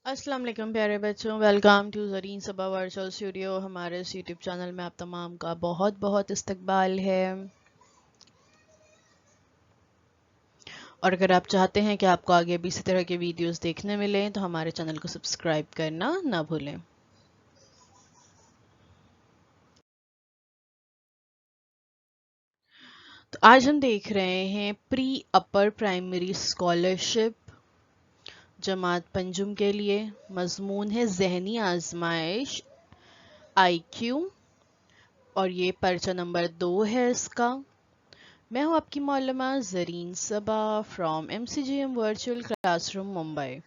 अस्सलाम वालेकुम प्यारे बच्चों, welcome to Zareen Saba virtual studio. हमारे इस यूट्यूब चैनल में आप तमाम का बहुत बहुत इस्तकबाल है। और अगर आप चाहते हैं कि आपको आगे भी इसी तरह के वीडियोस देखने मिलें तो हमारे चैनल को सब्सक्राइब करना ना भूलें। तो आज हम देख रहे हैं प्री अपर प्राइमरी स्कॉलरशिप जमात पंजुम के लिए। मजमून है ज़हनी आजमाइश IQ और ये पर्चा नंबर 2 है इसका। मैं हूं आपकी मौलमा Zareen Saba from MCGM virtual classroom Mumbai.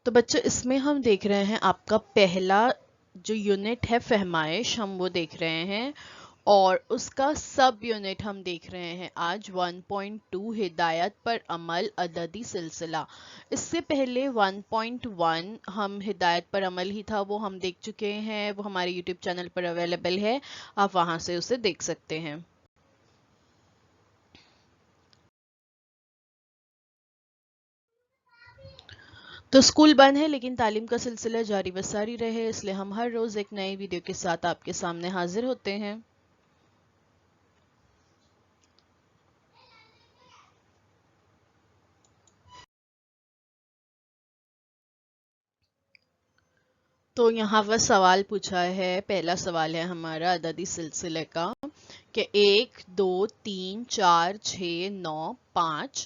तो बच्चों इसमें हम देख रहे हैं आपका पहला जो यूनिट है फहमाइश, हम वो देख रहे हैं और उसका सब यूनिट हम देख रहे हैं आज 1.2 हिदायत पर अमल अददी सिलसिला। इससे पहले 1.1 हम हिदायत पर अमल ही था, वो हम देख चुके हैं, वो हमारे YouTube चैनल पर अवेलेबल है, आप वहां से उसे देख सकते हैं। तो स्कूल बंद है लेकिन तालीम का सिलसिला जारी व सारी रहे, इसलिए हम हर रोज एक नई वीडियो के साथ आपके सामने हाजिर होते हैं। तो यहाँ पर सवाल पूछा है, पहला सवाल है हमारा अददी सिलसिले का कि 1 2 3 4 6 9 5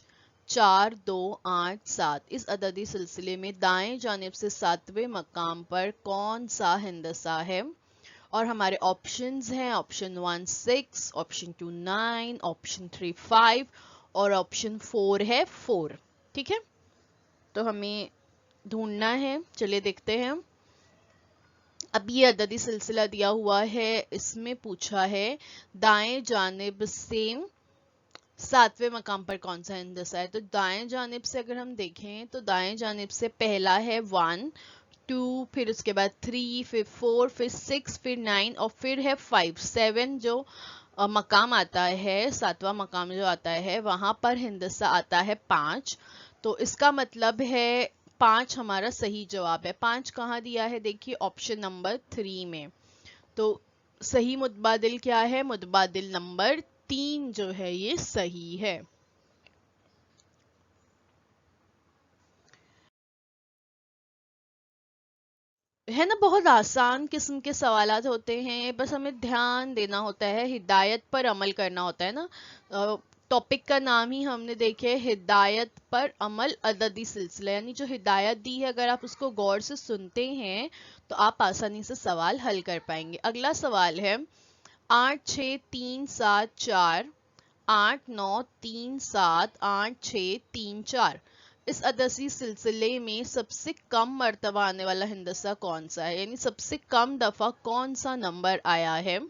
4 2 8 7 इस अददी सिलसिले में दाएं जानिब से 7वें मकाम पर कौन सा हिंदसा है। और हमारे ऑप्शंस हैं ऑप्शन 1 6, ऑप्शन 2 9, ऑप्शन 3 5 और ऑप्शन 4 है 4। ठीक है, तो हमें ढूंढना है, चलिए देखते हैं। अब ये अददी सिलसिला दिया हुआ है, इसमें पूछा है दाएं जानिब से 7वें मकाम पर कौन सा हिंदसा है। तो दाएं जानिब से अगर हम देखें तो दाएं जानिब से पहला है 1 2, फिर उसके बाद 3, फिर 4, फिर 6, फिर 9 और फिर है 5 7 जो मकाम आता है, 7वां मकाम जो आता है वहां पर हिंदसा आता है 5। तो इसका मतलब है 5 हमारा सही जवाब है। 5 कहाँ दिया है, देखिए ऑप्शन नंबर 3 में। तो सही मुतबादिल क्या है, मुतबादिल नंबर 3 जो है ये सही है। है ना, बहुत आसान किस्म के सवालात होते हैं, बस हमें ध्यान देना होता है, हिदायत पर अमल करना होता है ना। टॉपिक का नाम ही हमने देखे हिदायत पर अमल अददी सिलसिला, यानी जो हिदायत दी है अगर आप उसको गौर से सुनते हैं तो आप आसानी से सवाल हल कर पाएंगे। अगला सवाल है 8 6 3 7 4 8 9 3 7 8 6 3 4 इस अदसी सिलसिले में सबसे कम मर्तबा आने वाला हिंदसा कौन सा है, यानी सबसे कम दफा कौन सा नंबर आया है।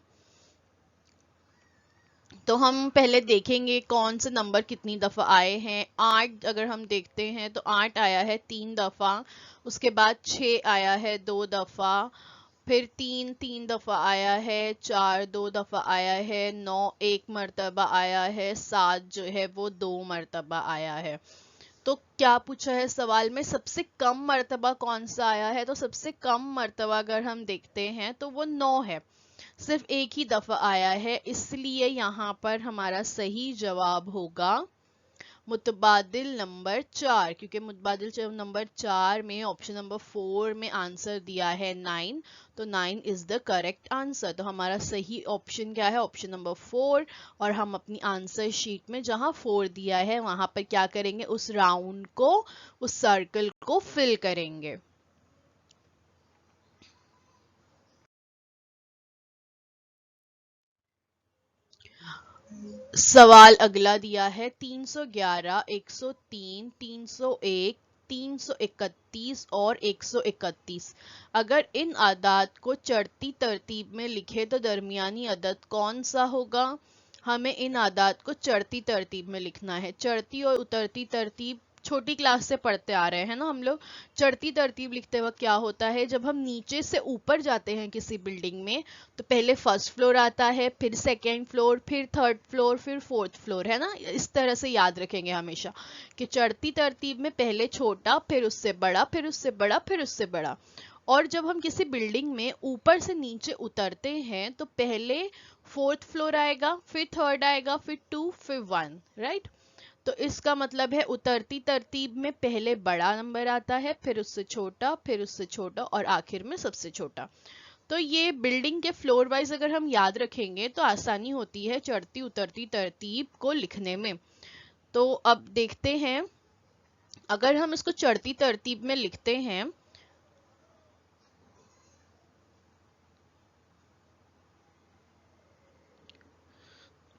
तो हम पहले देखेंगे कौन से नंबर कितनी दफा आए हैं। 8 अगर हम देखते हैं तो 8 आया है 3 दफा, उसके बाद 6 आया है 2 दफा, फिर 3 3 दफा आया है, 4 2 दफा आया है, 9 एक मर्तबा आया है, 7 जो है वो 2 मर्तबा आया है। तो क्या पूछा है सवाल में, सबसे कम मर्तबा कौन सा आया है। तो सबसे कम मर्तबा अगर हम देखते हैं तो वो 9 है, सिर्फ एक ही दफा आया है, इसलिए यहाँ पर हमारा सही जवाब होगा मुतबादिल नंबर 4, क्योंकि मुतबादिल नंबर 4 में ऑप्शन नंबर 4 में आंसर दिया है 9, तो 9 इज द करेक्ट आंसर। तो हमारा सही ऑप्शन क्या है, ऑप्शन नंबर 4। और हम अपनी आंसर शीट में जहां 4 दिया है वहां पर क्या करेंगे, उस राउंड को, उस सर्कल को फिल करेंगे। सवाल अगला दिया है 311, 103, 301, 331 और 131। अगर इन आदात को चढ़ती तरतीब में लिखे तो दरमियानी अदद कौन सा होगा। हमें इन आदात को चढ़ती तरतीब में लिखना है। चढ़ती और उतरती तरतीब छोटी क्लास से पढ़ते आ रहे हैं ना हम लोग। चढ़ती तरतीब लिखते वक्त क्या होता है, जब हम नीचे से ऊपर जाते हैं किसी बिल्डिंग में, तो पहले फर्स्ट फ्लोर आता है, फिर सेकेंड फ्लोर, फिर थर्ड फ्लोर, फिर फोर्थ फ्लोर, है ना। इस तरह से याद रखेंगे हमेशा कि चढ़ती तरतीब में पहले छोटा, फिर उससे बड़ा, फिर उससे बड़ा, फिर उससे बड़ा। और जब हम किसी बिल्डिंग में ऊपर से नीचे उतरते हैं तो पहले फोर्थ फ्लोर आएगा, फिर थर्ड आएगा, फिर टू, फिर वन, राइट। तो इसका मतलब है उतरती तरतीब में पहले बड़ा नंबर आता है, फिर उससे छोटा, फिर उससे छोटा, और आखिर में सबसे छोटा। तो ये बिल्डिंग के फ्लोर वाइज अगर हम याद रखेंगे तो आसानी होती है चढ़ती उतरती तरतीब को लिखने में। तो अब देखते हैं, अगर हम इसको चढ़ती तरतीब में लिखते हैं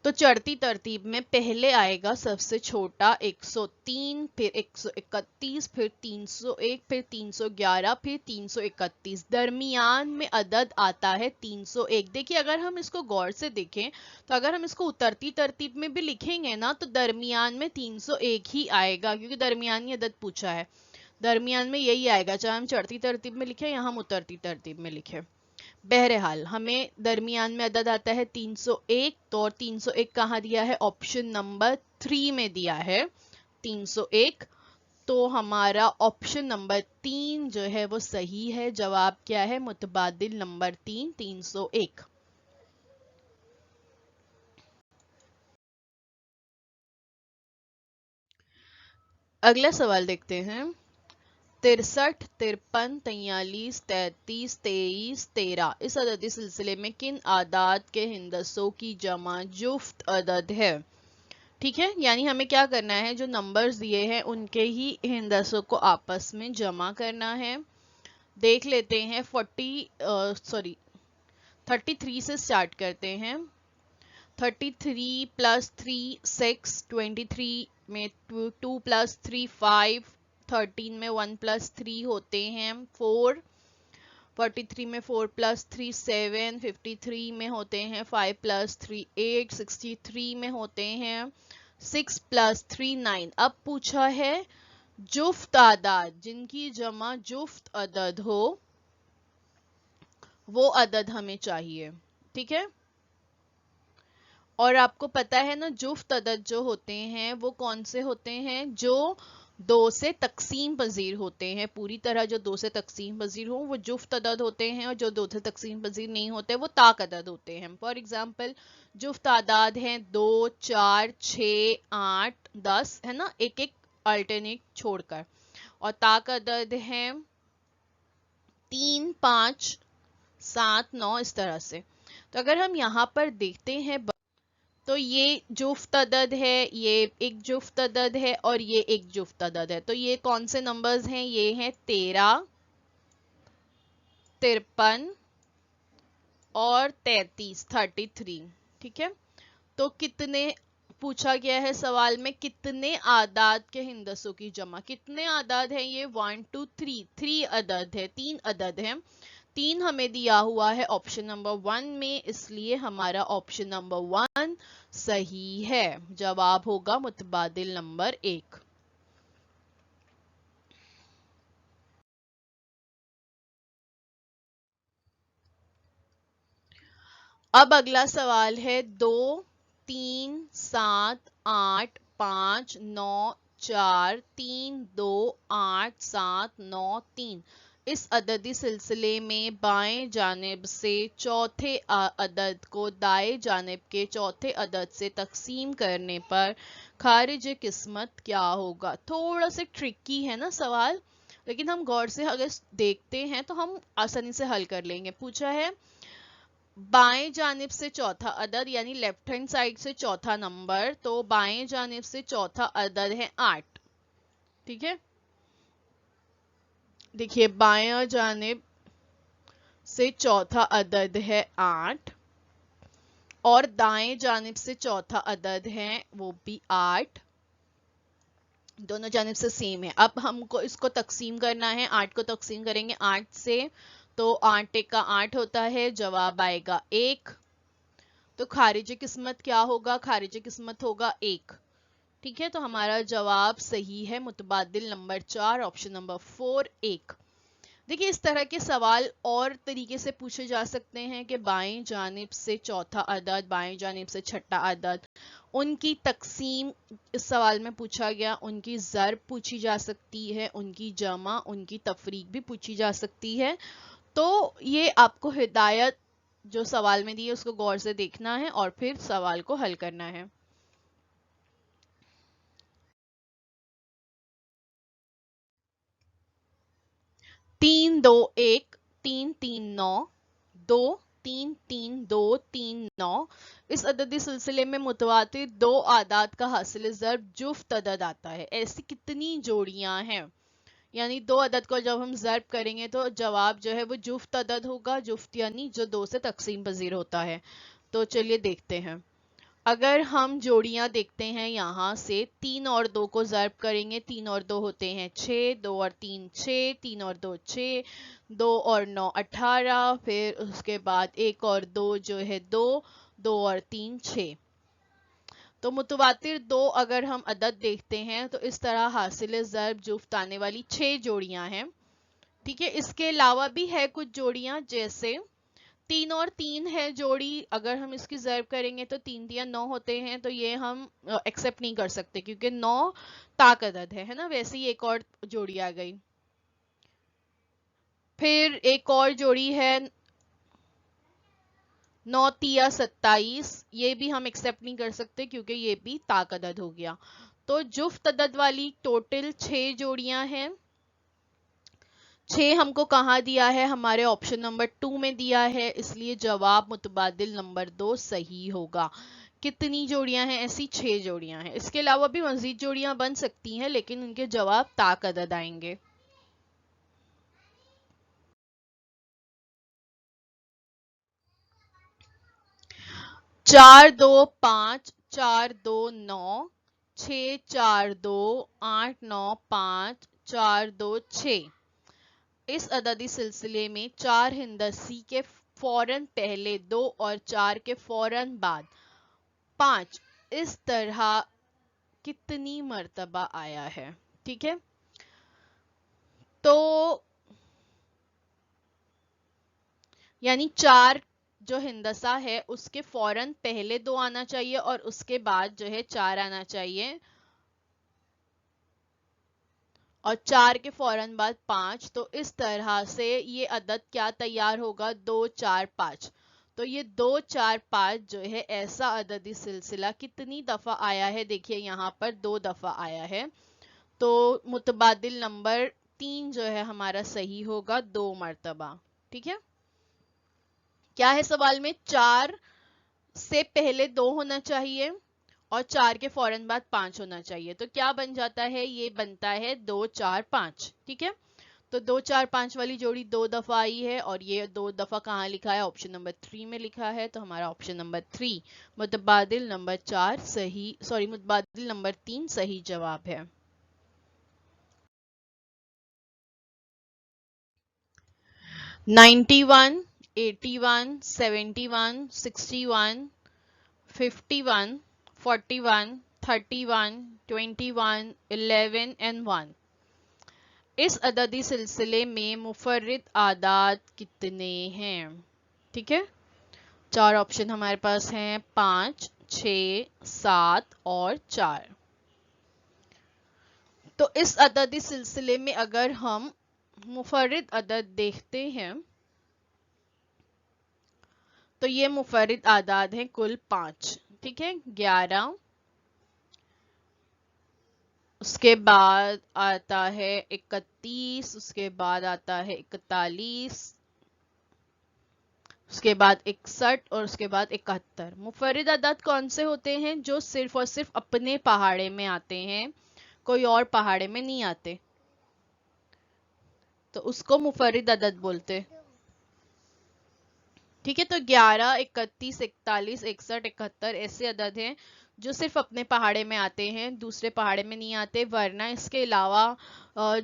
तो चढ़ती तरतीब में पहले आएगा सबसे छोटा 103, फिर 131, फिर 301, फिर 311, फिर 331। दरमियान में अदद आता है 301। देखिए अगर हम इसको गौर से देखें तो अगर हम इसको उतरती तरतीब में भी लिखेंगे ना तो दरमियान में 301 ही आएगा, क्योंकि दरमियानी अदद पूछा है, दरमियान में यही आएगा, चाहे हम चढ़ती तरतीब में लिखें या हम उतरती तरतीब में लिखें। बहरहाल हमें दरमियान में अदद आता है 301, तो और 301 कहाँ दिया है, ऑप्शन नंबर 3 में दिया है 301। तो हमारा ऑप्शन नंबर 3 जो है वो सही है। जवाब क्या है, मुतबादिल नंबर 3, 301। अगला सवाल देखते हैं। 63, 53, 43, 33, 23, 13 इस अददी सिलसिले में किन आदाद के हिंदसों की जमा जुफ्त अदद है। ठीक है, यानी हमें क्या करना है, जो नंबर्स दिए हैं उनके ही हिंदसों को आपस में जमा करना है। देख लेते हैं 33 से स्टार्ट करते हैं। 33 प्लस 3 6, 23 में 2 प्लस 3 5, 13 में 1 प्लस 3 होते हैं 4, 43 में 4 प्लस 3 7, 53 में होते हैं 5 प्लस 3 8, 63 में होते हैं 6 प्लस 3 9। अब पूछा है जुफ्त आदाद, जिनकी जमा जुफ्त अदद हो वो अदद हमें चाहिए। ठीक है, और आपको पता है ना जुफ्त अदद जो होते हैं वो कौन से होते हैं, जो दो से तकसीम पजीर होते हैं। पूरी तरह जो दो से तकसीम पजीर हो वो जुफ्त अदद होते हैं, और जो दो से तकसीम पजीर नहीं होते वो ताक अदद होते हैं। फॉर एग्जाम्पल जुफ्त आदाद हैं 2, 4, 6, 8, 10, है ना, एक एक अल्टरनेट छोड़कर। और ताक अदद हैं 3, 5, 7, 9, इस तरह से। तो अगर हम यहाँ पर देखते हैं तो ये जुफ्त अदद है, ये एक जुफ्त अदद है, और ये एक जुफ्त अदद है। तो ये कौन से नंबर्स हैं, ये हैं 13, 53 और 33, 33। ठीक है, तो कितने पूछा गया है सवाल में, कितने आदाद के हिंदसों की जमा, कितने आदाद है ये 1 2 3, 3 अदद है, 3 अदद है। 3 हमें दिया हुआ है ऑप्शन नंबर 1 में, इसलिए हमारा ऑप्शन नंबर 1 सही है। जवाब होगा मुतबादिल नंबर 1। अब अगला सवाल है 2, 3, 7, 8, 5, 9, 4, 3, 2, 8, 7, 9, 3 इस अददी सिलसिले में बाएं जानिब से चौथे अदद को दाएं जानिब के चौथे अदद से तकसीम करने पर खारिज किस्मत क्या होगा। थोड़ा सा ट्रिकी है ना सवाल, लेकिन हम गौर से अगर देखते हैं तो हम आसानी से हल कर लेंगे। पूछा है बाएं जानिब से चौथा अदद, यानी लेफ्ट हैंड साइड से चौथा नंबर, तो बाएं जानिब से चौथा अदद है 8। ठीक है, देखिए बाएं जानिब से चौथा अदद है 8, और दाएं जानिब से चौथा अदद है वो भी 8। दोनों जानिब से सेम है। अब हमको इसको तकसीम करना है, 8 को तकसीम करेंगे 8 से, तो 8 एक का 8 होता है, जवाब आएगा 1। तो खारिज किस्मत क्या होगा, खारिज किस्मत होगा 1। ٹھیک ہے، تو ہمارا جواب صحیح ہے متبادل نمبر 4 آپشن نمبر 4 1۔ دیکھیے اس طرح کے سوال اور طریقے سے پوچھے جا سکتے ہیں کہ بائیں جانب سے چوتھا عدد، بائیں جانب سے چھٹا عدد، ان کی تقسیم اس سوال میں پوچھا گیا، ان کی ضرب پوچھی جا سکتی ہے، ان کی جمع، ان کی تفریق بھی پوچھی جا سکتی ہے۔ تو یہ آپ کو ہدایت جو سوال میں دی ہے اس کو غور سے دیکھنا ہے اور پھر سوال کو حل کرنا ہے۔ 3 2 1 3 3 9 2 3 3 2 3 9 اس عددی سلسلے میں متواتر دو اعداد کا حاصل ضرب جفت عدد آتا ہے۔ ایسی کتنی جوڑیاں ہیں؟ یعنی دو عدد کو جب ہم ضرب کریں گے تو جواب جو ہے وہ جفت عدد ہوگا، جفت یعنی جو دو سے تقسیم پذیر ہوتا ہے۔ تو چلیے دیکھتے ہیں، اگر ہم جوڑیاں دیکھتے ہیں یہاں سے 3 اور 2 کو ضرب کریں گے، 3 اور 2 ہوتے ہیں 6، 2 اور 3 6، 3 اور 2 6، 2 اور 9 18، پھر اس کے بعد 1 اور 2 جو ہے 2، 2 اور 3 6۔ تو متواتر دو اگر ہم عدد دیکھتے ہیں تو اس طرح حاصل ضرب جفت آنے والی 6 جوڑیاں ہیں۔ ٹھیک ہے، اس کے علاوہ بھی ہے کچھ جوڑیاں، جیسے 3 اور 3 ہے جوڑی، اگر ہم اس کی ضرب کریں گے تو 3 دیا 9 ہوتے ہیں، تو یہ ہم ایکسپٹ نہیں کر سکتے کیونکہ 9 طاق عدد ہے نا۔ ویسے ہی ایک اور جوڑی آ گئی، پھر ایک اور جوڑی ہے 9 تیا 27، یہ بھی ہم ایکسپٹ نہیں کر سکتے کیونکہ یہ بھی طاق عدد ہو گیا۔ تو جفت عدد والی ٹوٹل 6 جوڑیاں ہیں۔ 6 ہم کو کہاں دیا ہے؟ ہمارے آپشن نمبر 2 میں دیا ہے، اس لیے جواب متبادل نمبر 2 صحیح ہوگا۔ کتنی جوڑیاں ہیں؟ ایسی 6 جوڑیاں ہیں۔ اس کے علاوہ بھی مزید جوڑیاں بن سکتی ہیں لیکن ان کے جواب طاق عدد آئیں گے۔ چار دو 5، 4 2 9، 6 4 2 8 9 5، 4 2 6۔ اس عددی سلسلے میں 4 ہندسی کے فوراً پہلے 2 اور 4 کے فوراً بعد 5 اس طرح کتنی مرتبہ آیا ہے؟ ٹھیک ہے، تو یعنی 4 جو ہندسہ ہے اس کے فوراً پہلے 2 آنا چاہیے اور اس کے بعد جو ہے 4 آنا چاہیے، اور 4 کے فوراً بعد 5۔ تو اس طرح سے یہ عدد کیا تیار ہوگا؟ 2 4 5۔ تو یہ 2 4 5 جو ہے ایسا عددی سلسلہ کتنی دفعہ آیا ہے؟ دیکھیے یہاں پر 2 دفعہ آیا ہے، تو متبادل نمبر 3 جو ہے ہمارا صحیح ہوگا، 2 مرتبہ۔ ٹھیک ہے، کیا ہے سوال میں؟ 4 سے پہلے 2 ہونا چاہیے اور 4 کے فوراً بعد 5 ہونا چاہیے، تو کیا بن جاتا ہے؟ یہ بنتا ہے 2 4 5۔ ٹھیک ہے، تو 2 4 5 والی جوڑی 2 دفعہ آئی ہے اور یہ 2 دفعہ کہاں لکھا ہے؟ آپشن نمبر 3 میں لکھا ہے، تو ہمارا آپشن نمبر 3 متبادل نمبر 4 صحیح، متبادل نمبر 3 صحیح جواب ہے۔ 91 81 71 61 51 41 31 21 11 and 1۔ اس عددی سلسلے میں منفرد اعداد کتنے ہیں؟ ٹھیک ہے، 4 آپشن ہمارے پاس ہیں، 5 6 7 اور 4۔ تو اس عددی سلسلے میں اگر ہم منفرد عدد دیکھتے ہیں تو یہ منفرد اعداد ہیں کل 5۔ ٹھیک ہے، 11، اس کے بعد آتا ہے 31، اس کے بعد آتا ہے 41، اس کے بعد 61 اور اس کے بعد 71۔ منفرد عدد کون سے ہوتے ہیں؟ جو صرف اور صرف اپنے پہاڑے میں آتے ہیں، کوئی اور پہاڑے میں نہیں آتے، تو اس کو منفرد عدد بولتے۔ ٹھیک ہے، تو 11 31 41 61 71 ایسے عدد ہیں جو صرف اپنے پہاڑے میں آتے ہیں، دوسرے پہاڑے میں نہیں آتے۔ ورنہ اس کے علاوہ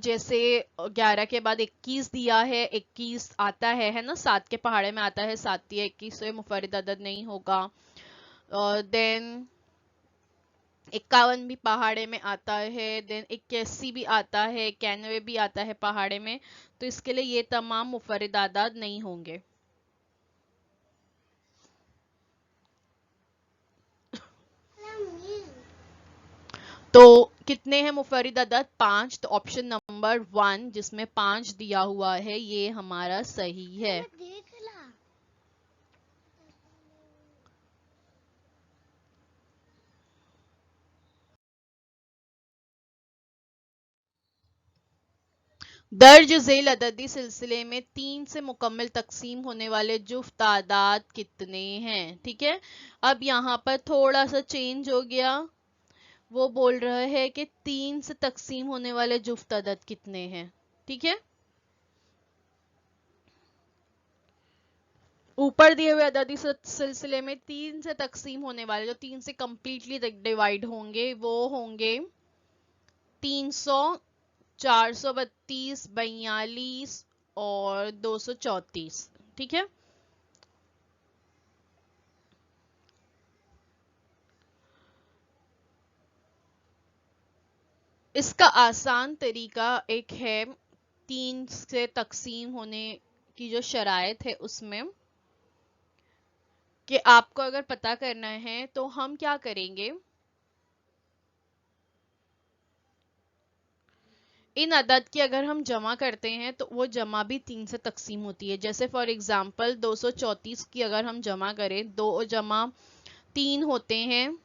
جیسے 11 کے بعد 21 دیا ہے، 21 آتا ہے نا، 7 کے پہاڑے میں آتا ہے، 7 یا 21 سے منفرد عدد نہیں ہوگا۔ دین 51 भी पहाड़े में आता है, देन 81 भी आता है, 91 भी आता है पहाड़े में, तो इसके लिए ये तमाम मुफर्रिद आदाद नहीं होंगे। तो कितने हैं मुफर्रिद अदद? 5। तो ऑप्शन नंबर 1 जिसमें 5 दिया हुआ है ये हमारा सही है। दर्ज झेल अददी सिलसिले में 3 से मुकम्मल तकसीम होने वाले जुफ्त तादाद कितने हैं? ठीक है, अब यहाँ पर थोड़ा सा चेंज हो गया, वो बोल रहा है कि 3 से तकसीम होने वाले जुफ्त अदद कितने हैं। ठीक है, ऊपर दिए हुए अददी सिलसिले में 3 से तकसीम होने वाले, जो 3 से कंप्लीटली डिवाइड होंगे, वो होंगे 300, 432, 42 और 234। ठीक है, इसका आसान तरीका एक है, 3 से तकसीम होने की जो शराइत है उसमें, कि आपको अगर पता करना है तो हम क्या करेंगे, इन अदद की अगर हम जमा करते हैं तो वो जमा भी 3 से तकसीम होती है। जैसे फॉर एग्जांपल 234 की अगर हम जमा करें, 2 जमा 3 होते हैं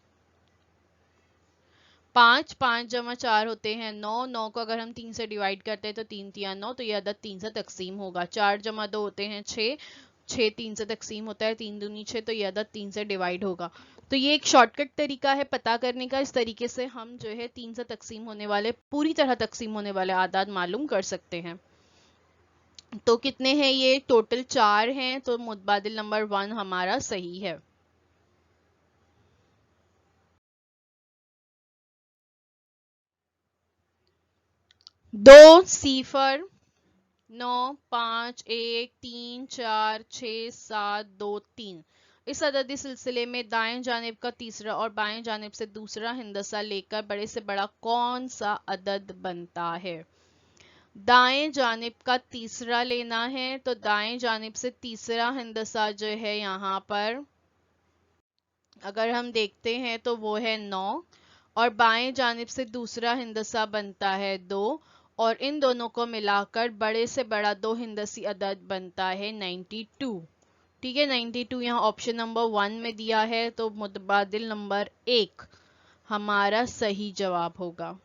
5, 5 जमा 4 होते हैं 9, 9 को अगर हम 3 से डिवाइड करते हैं तो 3 तिया 9, तो ये अदद 3 से तकसीम होगा। 4 जमा 2 होते हैं 6, 6 3 से तकसीम होता है, 3 दूनी 6, तो ये अदद 3 से डिवाइड होगा। तो ये एक शॉर्टकट तरीका है पता करने का। इस तरीके से हम जो है 3 से तकसीम होने वाले, पूरी तरह तकसीम होने वाले आदाद मालूम कर सकते हैं। तो कितने हैं ये? टोटल 4 हैं, तो मुतबादिल नंबर 1 हमारा सही है। 2 सिफर 9 5 1 3 4 6 7 2 3, इस अददी सिलसिले में दाएं जानिब का तीसरा और बाएं जानिब से दूसरा हिंदसा लेकर बड़े से बड़ा कौन सा अदद बनता है? दाएं जानिब का तीसरा लेना है, तो दाएं जानिब से तीसरा हिंदसा जो है यहाँ पर अगर हम देखते हैं तो वो है 9, और बाएं जानिब से दूसरा हिंदसा बनता है 2, और इन दोनों को मिलाकर बड़े से बड़ा दो हिंदसी अदद बनता है 92। ठीक है, 92 यहाँ ऑप्शन नंबर 1 में दिया है, तो मुतबादिल नंबर 1 हमारा सही जवाब होगा।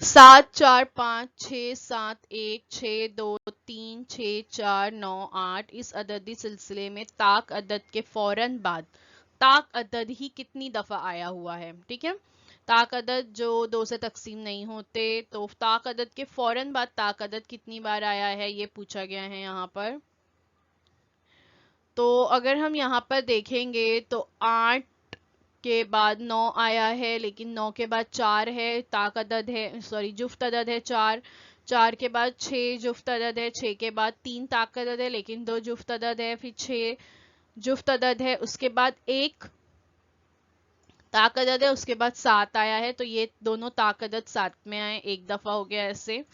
7 4 5 6 7 1 6 2 3 6 4 9 8, इस अददी सिलसिले में ताक अदद के फौरन बाद ताक अदद ही कितनी दफा आया हुआ है? ठीक है, ताक अदद जो 2 से तकसीम नहीं होते, तो ताक अदद के फौरन बाद ताक अदद कितनी बार आया है ये पूछा गया है यहाँ पर। तो अगर हम यहाँ पर देखेंगे तो 8 के बाद 9 आया है, लेकिन 9 के बाद 4 है, ताक अदद है, सॉरी जुफ्त अदद है 4, 4 के बाद 6 जुफ्त अदद है, 6 के बाद 3 ताक अदद है लेकिन 2 जुफ्त अदद है, फिर 6 जुफ्त अदद है, उसके बाद 1 ताक अदद है, उसके बाद 7 आया है, तो ये दोनों ताक अदद साथ में आए, एक दफा हो गया ऐसे।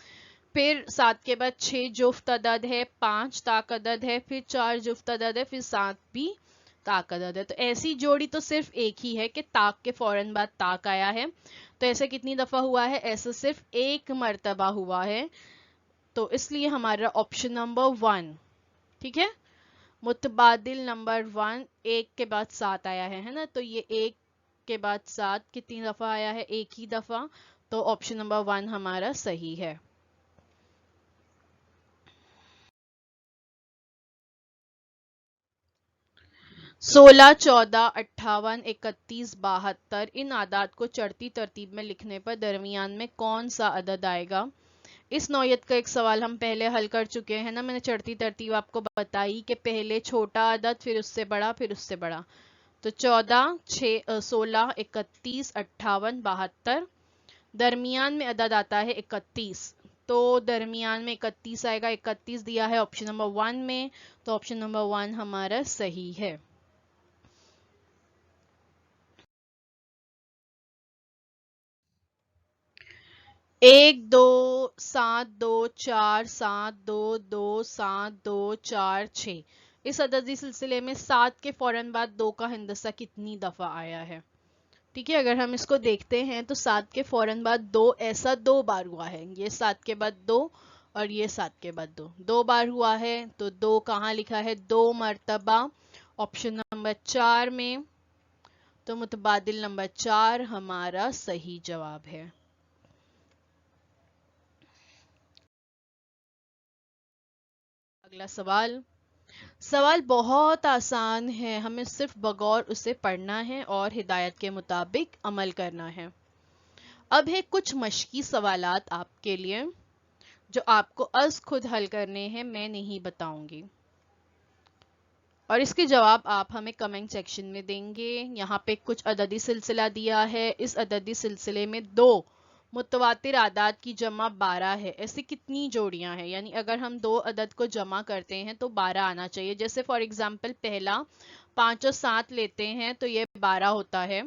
फिर 7 के बाद 6 जुफ्त अदद है, 5 ताक अदद है, फिर 4 जुफ्त अदद है, फिर 7 भी ताक अदद है। तो ऐसी जोड़ी तो सिर्फ एक ही है कि ताक के फौरन बाद ताक आया है। तो ऐसे कितनी दफा हुआ है? ऐसा सिर्फ एक मर्तबा हुआ है, तो इसलिए हमारा ऑप्शन नंबर 1। ठीक है, मुतबादिल नंबर 1 एक के बाद 7 आया है ना, तो ये एक के बाद 7 कितनी दफा आया है? एक ही दफा, तो ऑप्शन नंबर 1 हमारा सही है। 16 14 58 31 72, इन आदाद को चढ़ती तरतीब में लिखने पर दरमियान में कौन सा अदद आएगा? इस नौयत का एक सवाल हम पहले हल कर चुके हैं ना, मैंने चढ़ती तरतीब आपको बताई कि पहले छोटा अदद, फिर उससे बड़ा, फिर उससे बड़ा। तो 14 16 31 58 72, दरमियान में अदद आता है 31, तो दरमियान में 31 आएगा, 31 दिया है ऑप्शन नंबर 1 में, तो ऑप्शन नंबर 1 हमारा सही है। एक 2 7 2 4 7 2 2 7 2 4 6, इस अददी सिलसिले में 7 के फौरन बाद 2 का हिंदसा कितनी दफा आया है? ठीक है, अगर हम इसको देखते हैं तो 7 के फौरन बाद 2 ऐसा 2 बार हुआ है, ये 7 के बाद 2 और ये 7 के बाद 2 बार हुआ है, तो 2 कहाँ लिखा है? 2 मर्तबा ऑप्शन नंबर 4 में, तो मुतबादिल नंबर 4 हमारा सही जवाब है। अगला सवाल, सवाल बहुत आसान है, हमें सिर्फ बगौर उसे पढ़ना है और हिदायत के मुताबिक अमल करना है। अब है कुछ मशकी सवालात आपके लिए जो आपको अज खुद हल करने हैं, मैं नहीं बताऊंगी, और इसके जवाब आप हमें कमेंट सेक्शन में देंगे। यहाँ पे कुछ अददी सिलसिला दिया है, इस अददी सिलसिले में 2 मुतवातिर आदाद की जमा 12 है, ऐसी कितनी जोड़ियां हैं? यानी अगर हम 2 अदद को जमा करते हैं तो 12 आना चाहिए। जैसे फॉर एग्जांपल पहला 5 और 7 लेते हैं तो ये 12 होता है,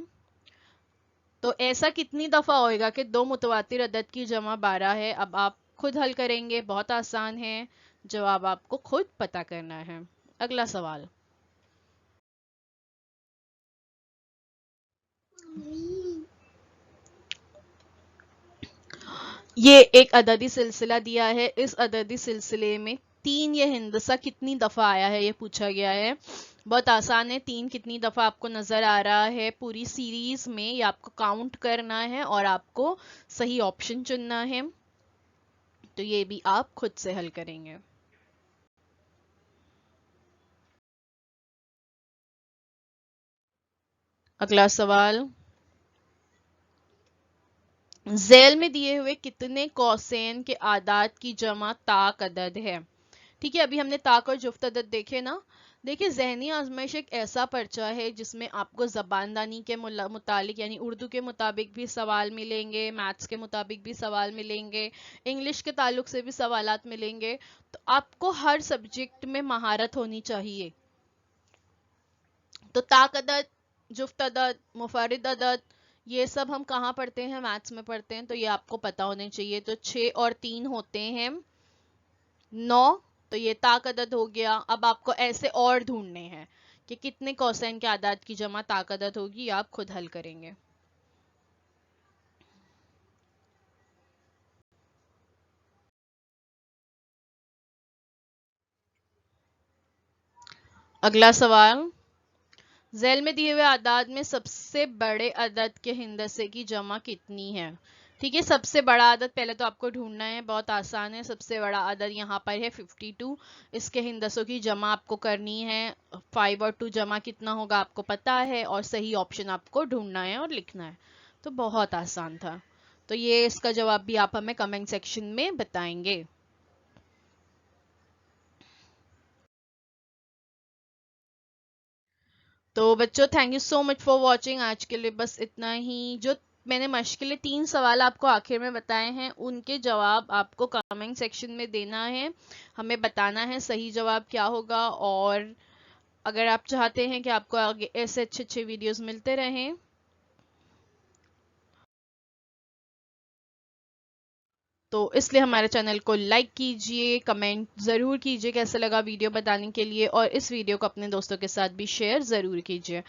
तो ऐसा कितनी दफा होएगा कि 2 मुतवातिर अदद की जमा 12 है? अब आप खुद हल करेंगे, बहुत आसान है, जवाब आपको खुद पता करना है। अगला सवाल, ये एक अददी सिलसिला दिया है, इस अददी सिलसिले में 3 ये हिंदसा कितनी दफा आया है ये पूछा गया है। बहुत आसान है, 3 कितनी दफा आपको नजर आ रहा है पूरी सीरीज में, ये आपको काउंट करना है और आपको सही ऑप्शन चुनना है, तो ये भी आप खुद से हल करेंगे। अगला सवाल, झेल में दिए हुए कितने कौसेन के आदाद की जमा ताक अदद है? ठीक है, अभी हमने ताक और जुफ्त अदद देखे ना। देखिए, जहनी आजमाइश एक ऐसा पर्चा है जिसमें आपको जबानदानी के मुतालिक यानी उर्दू के मुताबिक भी सवाल मिलेंगे, मैथ्स के मुताबिक भी सवाल मिलेंगे, इंग्लिश के ताल्लुक से भी सवालात मिलेंगे, तो आपको हर सब्जेक्ट में महारत होनी चाहिए। तो ताक अदद, जुफ्त अदद, मुफरिद अदद, ये सब हम कहाँ पढ़ते हैं? मैथ्स में पढ़ते हैं, तो ये आपको पता होने चाहिए। तो 6 और 3 होते हैं 9, तो ये ताक अदद हो गया। अब आपको ऐसे और ढूंढने हैं कि कितने कोसाइन के आदाद की जमा ताक अदद होगी, आप खुद हल करेंगे। अगला सवाल, झेल में दिए हुए आदाद में सबसे बड़े अदद के हिंदसे की जमा कितनी है? ठीक है, सबसे बड़ा अदद पहले तो आपको ढूंढना है, बहुत आसान है। सबसे बड़ा अदद यहाँ पर है 52, इसके हिंदसों की जमा आपको करनी है। 5 और 2 जमा कितना होगा आपको पता है, और सही ऑप्शन आपको ढूंढना है और लिखना है, तो बहुत आसान था। तो ये इसका जवाब भी आप हमें कमेंट सेक्शन में बताएंगे। तो बच्चों, thank you so much for watching. आज के लिए बस इतना ही। जो मैंने मुश्किल 3 सवाल आपको आखिर में बताए हैं, उनके जवाब आपको कमेंट सेक्शन में देना है, हमें बताना है सही जवाब क्या होगा। और अगर आप चाहते हैं कि आपको आगे ऐसे अच्छे अच्छे वीडियोस मिलते रहें, तो इसलिए हमारे चैनल को लाइक कीजिए, कमेंट ज़रूर कीजिए कैसा लगा वीडियो बताने के लिए, और इस वीडियो को अपने दोस्तों के साथ भी शेयर ज़रूर कीजिए।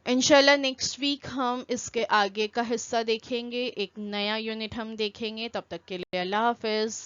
इंशाल्लाह नेक्स्ट वीक हम इसके आगे का हिस्सा देखेंगे, एक नया यूनिट हम देखेंगे। तब तक के लिए अल्लाह हाफिज़।